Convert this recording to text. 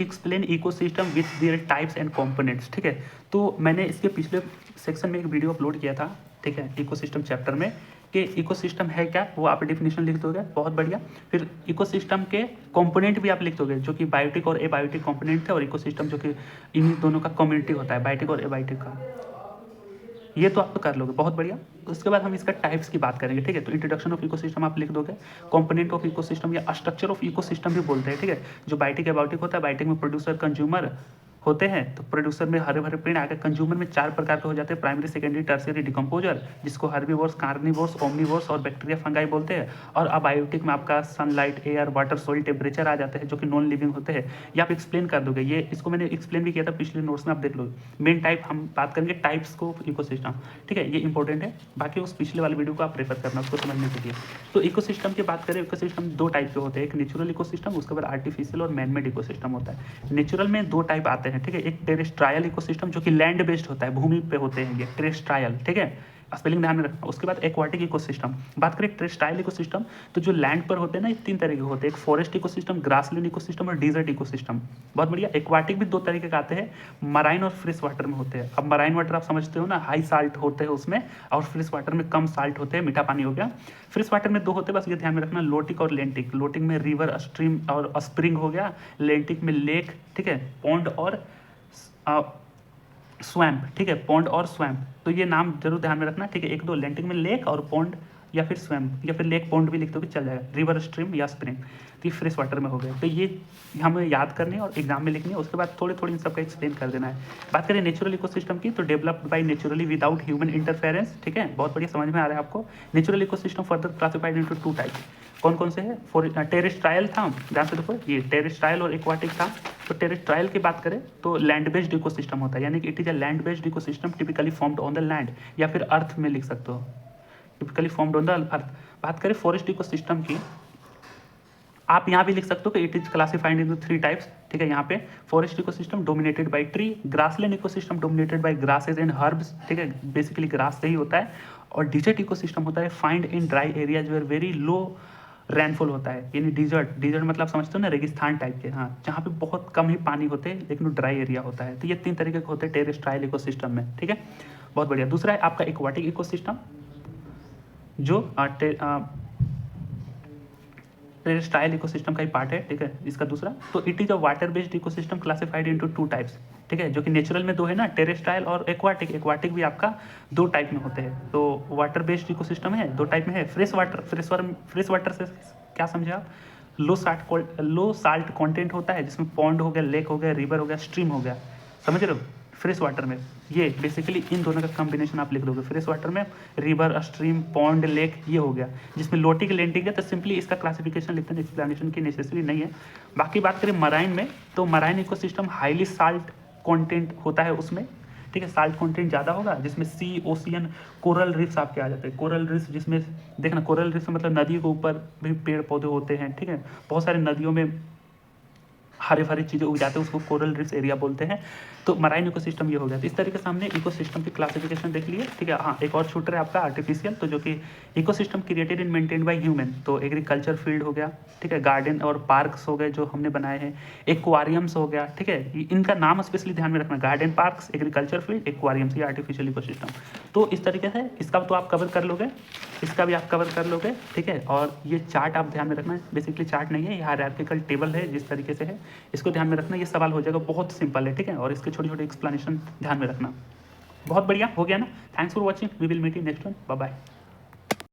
Explain ecosystem with their types and components. ठीक है, तो मैंने इसके पिछले सेक्शन में एक वीडियो अपलोड किया था, ठीक है, इकोसिस्टम चैप्टर में, कि इकोसिस्टम है क्या, वो आप डेफिनेशन लिख दोगे, बहुत बढ़िया। फिर इकोसिस्टम के कंपोनेंट भी आप लिख दोगे, जो कि बायोटिक और एबायोटिक कंपोनेंट है, और इकोसिस्टम जो कि इन दोनों का कम्युनिटी होता है, बायोटिक और एबायोटिक का। ये तो आप कर लोगे, बहुत बढ़िया। उसके बाद हम इसका टाइप्स की बात करेंगे, ठीक है। तो इंट्रोडक्शन ऑफ इकोसिस्टम आप लिख दोगे, कंपोनेंट ऑफ इकोसिस्टम या स्ट्रक्चर ऑफ इकोसिस्टम भी बोलते हैं, ठीक है। जो बायोटिक एबायोटिक होता है, बायोटिक में प्रोड्यूसर कंज्यूमर होते हैं, तो प्रोड्यूसर में हरे भरे पेड़ आगे, कंज्यूमर में 4 प्रकार के हो जाते हैं, प्राइमरी, सेकेंडरी, टर्शियरी, डिकम्पोजर, जिसको हर्बीवोर्स, कार्निवोर्स, ओमनीवोर्स और बैक्टीरिया फंगाई बोलते हैं। और अबायोटिक में आपका sunlight, air, water, soil, temperature आ जाते हैं, जो कि नॉन लिविंग होते हैं। ये आप एक्सप्लेन कर दोगे, ये इसको मैंने एक्सप्लेन भी किया था पिछले नोट्स में, आप देख लो। मेन टाइप हम बात करेंगे टाइप्स को इकोसिस्टम, ठीक है, ये इंपॉर्टेंट है। बाकी उस पिछले वाले वीडियो को आप रेफर करना उसको समझने के लिए। तो इकोसिस्टम की बात करें, इकोसिस्टम 2 टाइप के होते हैं, एक नेचुरल इकोसिस्टम, उसके बाद आर्टिफिशियल और मैनमेड इकोसिस्टम होता है। नेचुरल में 2 टाइप आते हैं, ठीक है। एक टेरेस्ट्रायल इकोसिस्टम जो कि लैंड बेस्ड होता है, भूमि पे होते हैं ये टेरेस्ट्रायल, ठीक है, स्पेलिंग ध्यान में रखना। उसके बाद एक्वाटिक इकोसिस्टम, बात करें टेरेस्ट्रायल इकोसिस्टम, तो जो लैंड पर होते हैं ना, ये 3 तरह के होते हैं, एक फॉरेस्ट इकोसिस्टम, ग्रासलैंड इकोसिस्टम और डिजर्ट इकोसिस्टम। बहुत बढ़िया। एक्वाटिक भी 2 तरीके के आते हैं, मराइन और फ्रेश वाटर में होते हैं। अब मराइन वाटर आप समझते हो ना, हाई साल्ट होते हैं उसमें, और फ्रेश वाटर में कम साल्ट होते हैं, मीठा पानी हो गया। फ्रेश वाटर में 2 होते हैं, बस ये ध्यान में रखना, लोटिक और लेंटिक। लोटिक में रिवर, स्ट्रीम और स्प्रिंग हो गया, लेंटिक में लेक, ठीक है, पॉन्ड और स्वैम्प, ठीक है, पॉन्ड और स्वैम्प। तो ये नाम जरूर ध्यान में रखना, ठीक है। 1-2 लेंटिक में लेक और पॉन्ड, या फिर स्वैम्प, या फिर लेक पॉन्ड भी लिख दो भी चल जाएगा, रिवर, स्ट्रीम या स्प्रिंग। तो ये फ्रेश वाटर में हो गए। तो ये हमें याद करने और एग्जाम में लिखनी है, उसके बाद थोड़ी थोड़ी इन सबका एक्सप्लेन कर देना है। बात करें नेचुरल इकोसिस्टम की, तो developed by naturally without human interference, ठीक है, बहुत बढ़िया, समझ में आ रहा है आपको। Natural ecosystem further classified into 2 types. कौन कौन से है? फॉर टेरेस्ट्रायल था, ध्यान से देखो, ये टेरेस्ट्रायल और एक्वाटिक था। तो टेरेस्ट्रायल की बात करें तो लैंड बेस्ड इकोसिस्टम होता है, यानी कि it is a land based ecosystem typically formed on the land, या फिर अर्थ में लिख सकते हो, typically formed on the earth. बात करें फॉरेस्ट इकोसिस्टम की, आप यहाँ भी लिख सकते हो कि it is classified into 3 types, ठीक है। यहाँ पे forest ecosystem dominated by tree, grassland ecosystem dominated by grasses and herbs, ठीक है, बेसिकली ग्रास से ही होता है। और डिजर्ट इकोसिस्टम होता है find in dry areas where very low rainfall होता है, यानी डिजर्ट मतलब समझते हो ना, रेगिस्तान टाइप के, हाँ, जहाँ पे बहुत कम ही पानी होते हैं, लेकिन वो ड्राई एरिया होता है। तो ये 3 तरीके के होते हैं टेरेस्ट्रायल इकोसिस्टम में, ठीक है, बहुत बढ़िया। दूसरा है आपका एक्वाटिक इकोसिस्टम, जो टेरेस्ट्रायल इकोसिस्टम का ही पार्ट है, ठीक है, इसका दूसरा। तो it is a water based ecosystem classified into 2 types, ठीक है, जो कि नेचुरल में 2 है ना, टेरेस्ट्रायल और एक्वाटिक। एक्वाटिक भी आपका 2 टाइप में होते हैं। तो वाटर बेस्ड इकोसिस्टम है, 2 टाइप में है। फ्रेश वाटर से क्या समझे आप? लो साल्ट कंटेंट होता है, जिसमें पॉन्ड हो गया, लेक हो गया, रिवर हो गया, स्ट्रीम हो गया, समझ रहे हो। फ्रेश वाटर में ये बेसिकली इन दोनों का कॉम्बिनेशन आप लिख दोगे। फ्रेश वाटर में रिवर, स्ट्रीम, पॉन्ड, लेक, ये हो गया। जिसमें लोटिक, लेंटिक है, तो सिंपली इसका क्लासिफिकेशन लिखते हैं, एक्सप्लेनेशन की नेसेसरी नहीं है। बाकी बात करें मराइन में, तो marine ecosystem highly salt content होता है उसमें, ठीक है, साल्ट कंटेंट ज़्यादा होगा, जिसमें सी, ओशियन, कोरल रिफ्स आपके आ जाते हैं। कोरल रिफ्स, जिसमें देखना, कोरल रिफ्स मतलब नदियों के ऊपर भी पेड़ पौधे होते हैं, ठीक है, बहुत सारी नदियों में हरे भरी चीज़ें उग जाते हैं, उसको कोरल रिफ्स एरिया बोलते हैं। तो मराइन इकोसिस्टम ये हो गया। तो इस तरीके से हमने इकोसिस्टम की क्लासिफिकेशन देख लिए, ठीक है। हाँ, एक और छूट रहा है आपका आर्टिफिशियल, तो जो कि ecosystem created and maintained by human, तो एग्रीकल्चर फील्ड हो गया, ठीक है, गार्डन और पार्क्स हो गए जो हमने बनाए हैं, एक्वारियम्स हो गया, ठीक है, इनका नाम स्पेशली ध्यान में रखना, गार्डन, पार्क्स, एग्रीकल्चर फील्ड, एक्वारियम्स, ये आर्टिफिशियल इकोसिस्टम। तो इस तरीके से इसका तो आप कवर कर लोगे, इसका भी आप कवर कर लोगे, ठीक है। और ये चार्ट आप ध्यान में रखना, बेसिकली चार्ट नहीं है, ये हायरार्किकल टेबल है जिस तरीके से है, इसको ध्यान में रखना, ये सवाल हो जाएगा, बहुत सिंपल है, ठीक है। और इसके छोटे छोटे एक्सप्लेनेशन ध्यान में रखना। बहुत बढ़िया हो गया ना। Thanks for watching, we will meet in next one, bye bye.